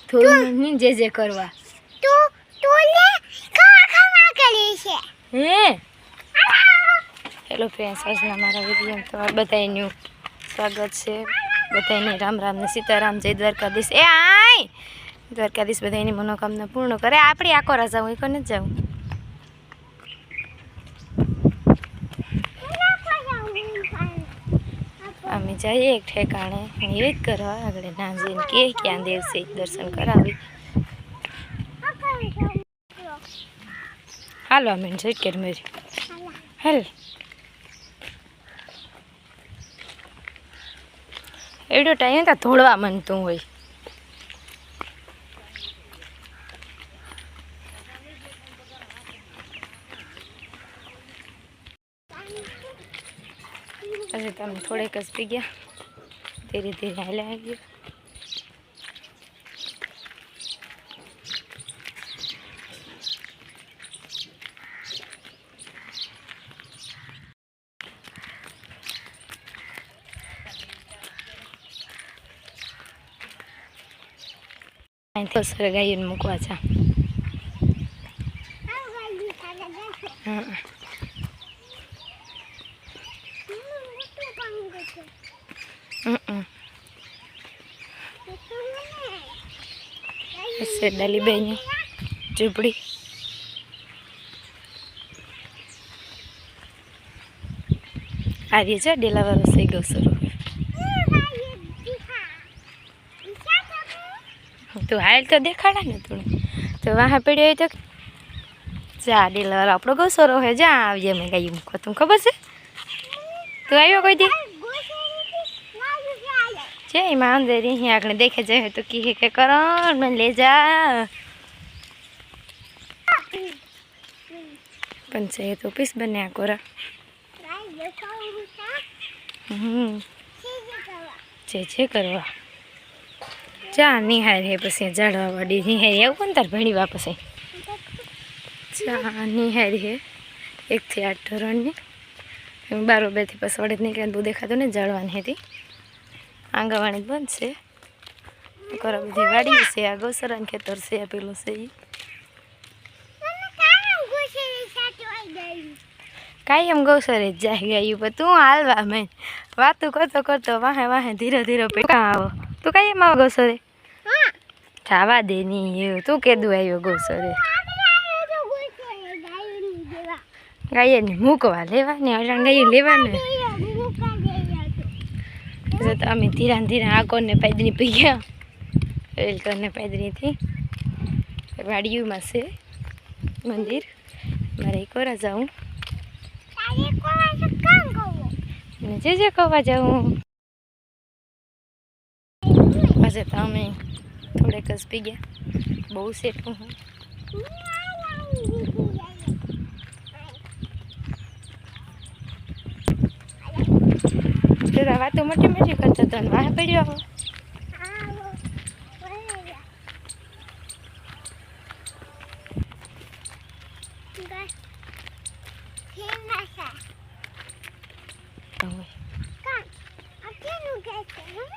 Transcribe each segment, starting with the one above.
થોડું નહીં જે કરવા હે હેલો ફ્રેન્ડ્સ, આજના મારા વિડીયો તમારા બધાનું સ્વાગત છે. બધાને રામ રામ ને સીતારામ, જય દ્વારકાધીશ. એ આય દ્વારકાધીશ બધાની મનોકામના પૂર્ણ કરે. આપણી આખો રજા હું કોને જાઉં. અમે જઈએ એક ઠેકાણે નિવેદ કરવા. આગળ ના જઈને કે ક્યાં દેવસે દર્શન કરાવી. હાલો અમે જોઈ કે મેરી હાલ એડો ટાઈમ તા ધોળવા મનતું હોય. પછી તમે થોડેક જ પી ગયા, ધીરે ધીરે હાલ્યા આવી ગયો. અહીંથી ગાયોને મૂકવા છે. ડાલીબાઈની ઝૂંપડી. આવી છે ડેલાવાળો સહી ગૌસરો. તું હાલ તો દેખાડા ને થોડું તો વાહ પડ્યો હોય તો જા ડેલાવાળો આપણો ગૌસરો હે. જા આવીએ અમે ગાયું મૂકવા. તું ખબર છે? તું આવ્યો કોઈ દી છે એમાં અંદર અહીંયા આગળ દેખે જાય તો કહે કે કરણ મને લે જા. પંચાયત ઓફિસ બન્યા કોરા. જે કરવા ચા નિહાર હે. પછી ઝાડવા વાડી નિહારી આવું કોણ તાર ભણી વાપસ ચા નિહારી હે 1 થી 8 ધોરણની. 12 થી પછી વડે નીકળે બહુ દેખાતું ને ઝાડવાની હતી. આંગણવાડી બંધ છે. કરો બધી વાડી છે. આ ગૌસરાનું ખેતર છે. આ પેલું છે કાંઈ એમ ગૌસરે જ જાય ગાયું. પણ તું હાલવા મેં વાતું કરતો કરતો વાહે વાહે ધીરે ધીરે કાં આવો. તું કાંઈ એમ આવો ગૌસરે? જવા દે નહીં એવું. તું કેદું આવ્યો ગૌસરે? ગાયને મૂકવા લેવાની અડાણ ગાયું લેવાનું. તો અમે ધીરા ધીરા આકોને પાદરી પી ગયા. વેલકરને પાદરીથી વાડીઓમાં છે મંદિર. મારે કોરા જાઉં જે કવા જાઉં. પછી તો અમે થોડેક જ પી ગયા. બહુ સેટું હું વાતો મોટી મોટી કરતો હતો ને વાહ પડ્યો.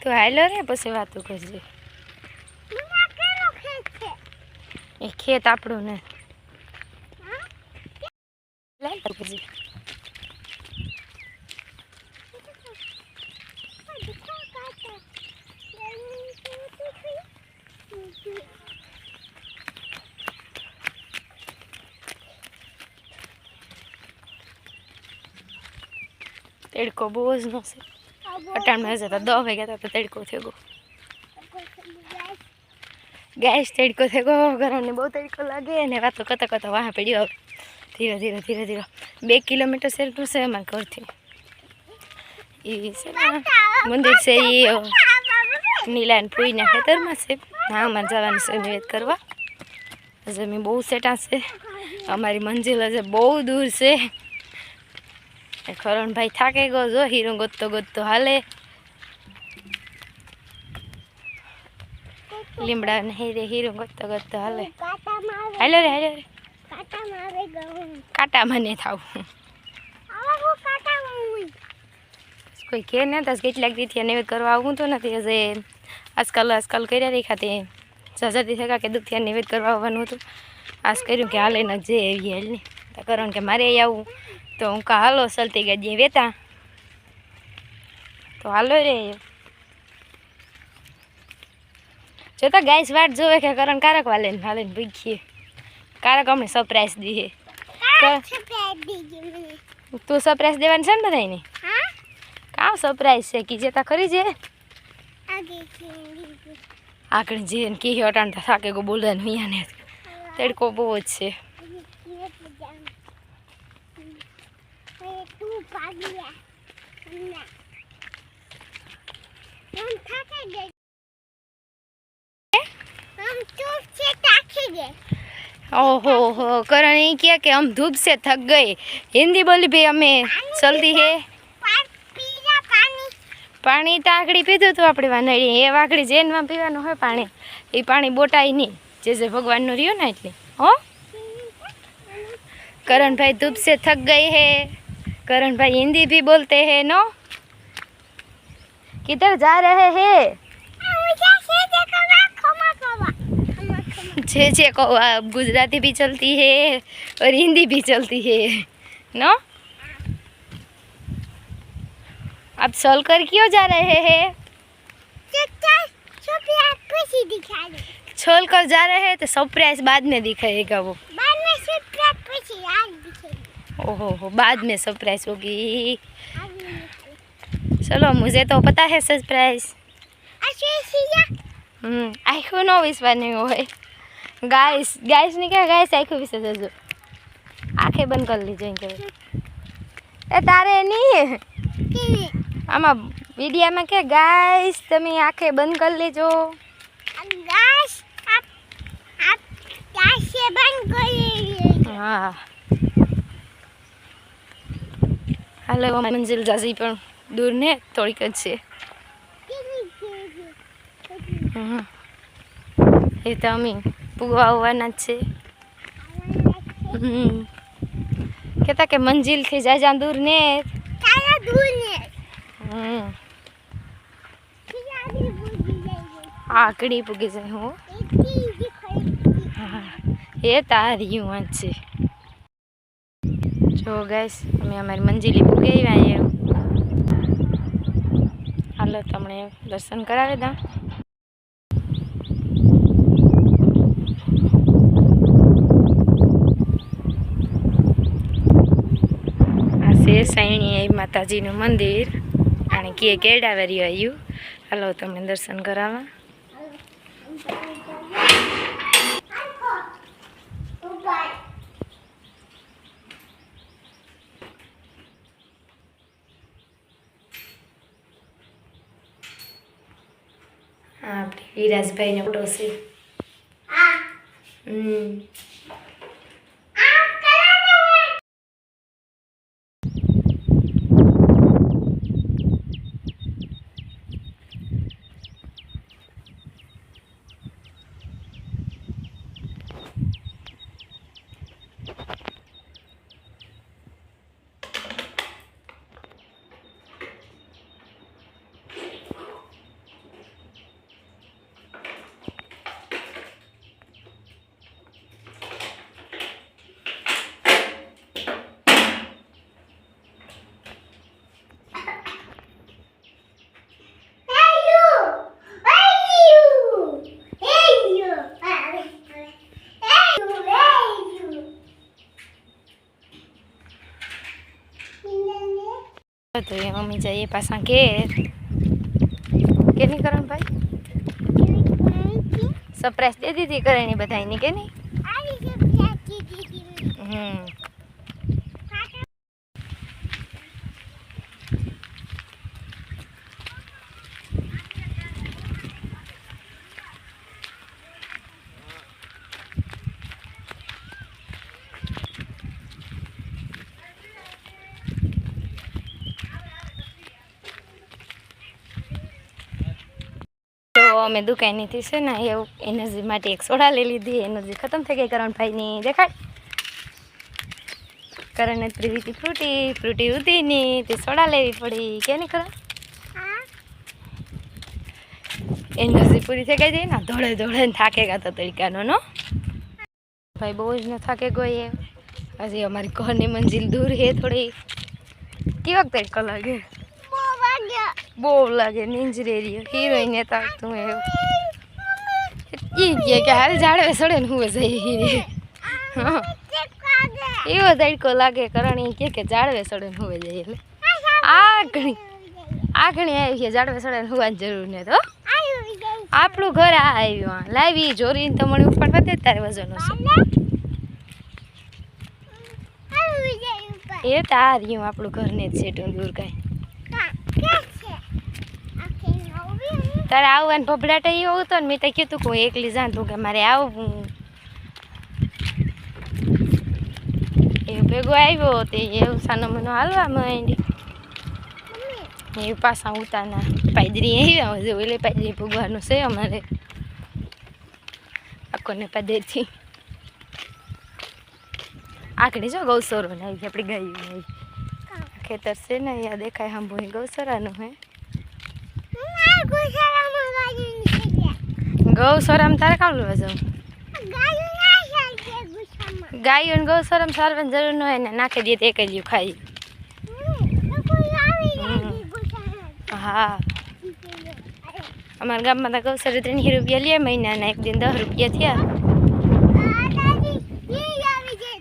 તું હાલો રે પછી વાતો કરજે. એ ખેત આપણું ને કરજે. તડકો બહુ જ ન છે. અટાણમાં જતા 10 વાગ્યા હતા તો તડકો થઈ ગયો. ગેસ તડકો થઈ ગયો. ઘરને બહુ તડકો લાગે ને વાતો કરતા કરતા વાહ પડ્યો. ધીરે ધીરે ધીરે ધીરે 2 કિલોમીટર સેરનું છે અમારા ઘરથી. એ છે ને મંદિર છે એ નીલાન પૂઈના ખેતરમાં છે. હા અમારે જવાનું છે નિવેદ કરવા. જમીન બહુ સેટા છે. અમારી મંજિલ હજે બહુ દૂર છે. ખરણભાઈ થાકે ગયો. જો હીરો ગોતતો ગોતતો હાલે. લીમડા ને હીરો ગોતતો ગોતતો હાલે. હાલો રે હાલો રે. કાંટામાં નહીં થાવ. કોઈ કે ને તો કેટલાક દીથી નિવેદ કરવા આવું તો નથી. હજે આજકાલ કર્યા રેખાતી જતી થયા કે દુખિયા નિવેદ કરવા આવવાનું હતું. આજ કર્યું કે હાલે ન જે એવી હેલની તો કારણ કે મારે આવું તો હું કા હાલો ચલતી ગયા જે વેતા તો હાલો રે જોતા ગાઈસ વાટ જોવે કે કરણ કારક વાલે ને હાલે ને ભૂખીએ કારક અમને સરપ્રાઈઝ દીએ તું સરપ્રાઈઝ દેવાની છે ને બધાને કામ સરપ્રાઈઝ છે કે જેતા ખરી છે આગળ જે કે અટાણતા થાકે ગો બોલતા મિયાને તડકો બહુ જ છે. ओहो हो करण ये किया कि हम धूप से थक गए. हिंदी बोली भाई हमें चलती है पानी तो आकड़ी पीधु तो अपनी वानड़ी ये वाकड़ी जेन में पीवा है पानी ये पानी बोटाई नहीं जैसे भगवान नो रियो ना એટલે हो करण भाई धूप से थक गए हैं. करण भाई हिंदी भी बोलते हैं नो. किधर जा रहे हैं जे को गुजराती भी चलती है और हिंदी भी चलती है नो. आप सोल कर क्यों जा रहे हैं छोल कर जा रहे हैं तो सरप्राइज बाद में दिखाएगा वो ओहो हो बाद में सरप्राइज होगी. चलो मुझे तो पता है सरप्राइज आखो नो विश्वास नहीं हो गाइस गाइस नहीं क्या गाइस आखो विश्वास जो आंखें बंद कर लीजिए ए तारे नहीं आमा वीडियो में क्या गाइस तमे आंखें बंद कर लेजो गाइस आप आंखें बंद कर लीजिए. हाँ हेलो मंजिल जाजी पर दूर ने थोड़ी कच है ये तो अमी पुगवा होवाना छे. कहता के मंजिल थी जा दूर ने आकड़ी पुगी जाए हो ये तारी हूँ छे जो गैस अमे अमारी मंजिली पुगे आए हालो तमने दर्शन करावे दा. साईणी माताजी नु मंदिर आणि के केडावरी आयु हालो तमने दर्शन करावा. विराज भाई ने फोटो से तो ये मम्मी जाइए पासा घेर के नहीं करण भाई सरप्राइज दे दी थी करणी बधाई नहीं के नहीं અમે દુકાનેથી છે ને એવું એનર્જી માટે એક સોડા લઈ લીધી. એનર્જી ખતમ થઈ ગઈ કરણ ભાઈની. દેખાય કરણને ત્રિવીતી ફ્રૂટી ઉધીની તે સોડા લેવી પડી કે નહીં કરણ એનર્જી પૂરી થઈ ગઈ ને દોડે દોડે ને થાકે ગયા તો તડકાનો નો ભાઈ બહુ જ ન થાકે ગઈ એમ હજી અમારી ઘરની મંજિલ દૂર હે થોડી કેવો તડકો લાગે બહુ લાગે નીંજરેરી હિરોઈન ને તાકતું એવું ઈ કે હાલ જાડે સડે ને હું જઈ હા એવો તડકો લાગે કરણ ઈ કે જાડવે સડે ને હું જઈ એટલે આગણી આવી છે જાડવે સડે ને હોવાની જરૂર ને તો આપણું ઘર આ આવ્યું લાવી જોરીને તો મને ઉપાડવા દે તારે વજન હશે એ તાર્યું આપણું ઘર ને જ છે ટૂંદૂર કાંઈ તારે આવવાનું ભભડાટ એવો હતો ને મેં તો કીધું કે હું એકલી જાણતું કે મારે આવવું એ ભેગો આવ્યો તે એવું સાનો મનો હાલવા માંડી એ પાછા ઉતાના પાયદરી આવ્યા હજુ એટલે પાયદરી ભૂગવાનું છે અમારે આખોને પાદેથી આખડી જો ગૌસરો ને આવી આપણી ગાયું ખેતર છે ને અહીંયા દેખાય સાંભળું ગૌસરાનું હે ગૌસરામાં તારે કામ લેવા જાઉં ગાયું ગૌસરામાં સારવાની જરૂર ન હોય ને નાખી દે તો એક જ ખાઈ હા અમારા ગામમાં તો ગૌસરે 3 રૂપિયા લે મહિનાના એક દિન 10 રૂપિયા થયા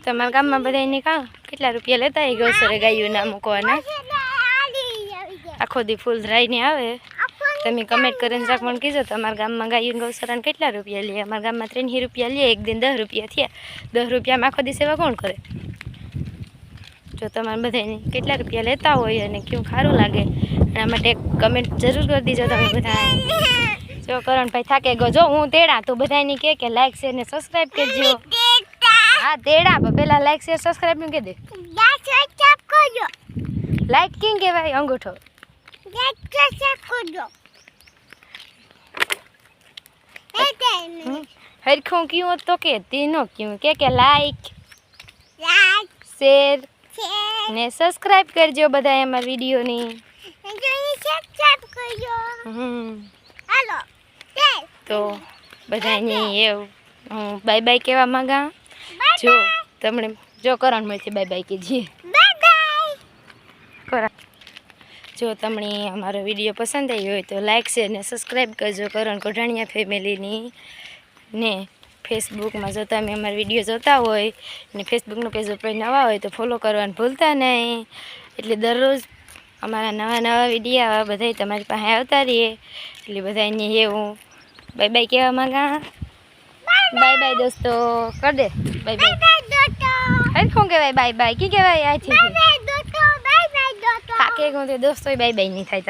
તમારા ગામમાં બધા કાં કેટલા રૂપિયા લેતા એ ગૌસરે ગાયું ના મૂકવાના આખો દી ફૂલ ધરાઈને આવે તમે કમેન્ટ કરીને જાક મને કીધો તમારા ગામમાં ગાયું ગૌસરાને કેટલા રૂપિયા લે અમારા ગામમાં 3 રૂપિયા લે એક દિન 10 રૂપિયા થયા 10 રૂપિયામાં આખો દી સેવા કોણ કરે જો તમારે બધાને કેટલા રૂપિયા લેતા હોય અને કેવું સારું લાગે એના માટે કમેન્ટ જરૂર કરી દીજો તમે બધા જો કરણભાઈ થાકે ગયો જો હું તેડા તો બધાને કે લાઈક શેર ને સબસ્ક્રાઈબ કરજો હા તેડા પેલા લાઈક શેર સબસ્ક્રાઈબ નું કહી દે લાઈક કેમ કહેવાય અંગૂઠો હરખું ક્યું તો કે તેનો ક્યું કે લાઈક શેર ને સબસ્ક્રાઈબ કરજો બધા અમારા વિડીયોની તો બધાને એવું હું બાય બાય કહેવા માંગા જો તમને જો કરણ મળશે બાય બાય કહેજે કરણ જો તમને અમારો વિડીયો પસંદ આવ્યો હોય તો લાઈક શેર ને સબસ્ક્રાઈબ કરજો કરણ કોઢાણીયા ફેમિલીની ને ફેસબુકમાં જો તમે અમારા વિડીયો જોતા હોય ને ફેસબુકનું પેજ ઉપર નવા હોય તો ફોલો કરવાનું ભૂલતા નહીં એટલે દરરોજ અમારા નવા નવા વિડીયો આવા બધા તમારી પાસે આવતા રહીએ એટલે બધાને એવું બાય બાય કહેવા માંગા બાય બાય દોસ્તો કર દે બાય બાય હરખું કહેવાય બાય બાય કી કહેવાય આથી થાકે ગયું તો દોસ્તો બાય બાય નહીં થાય.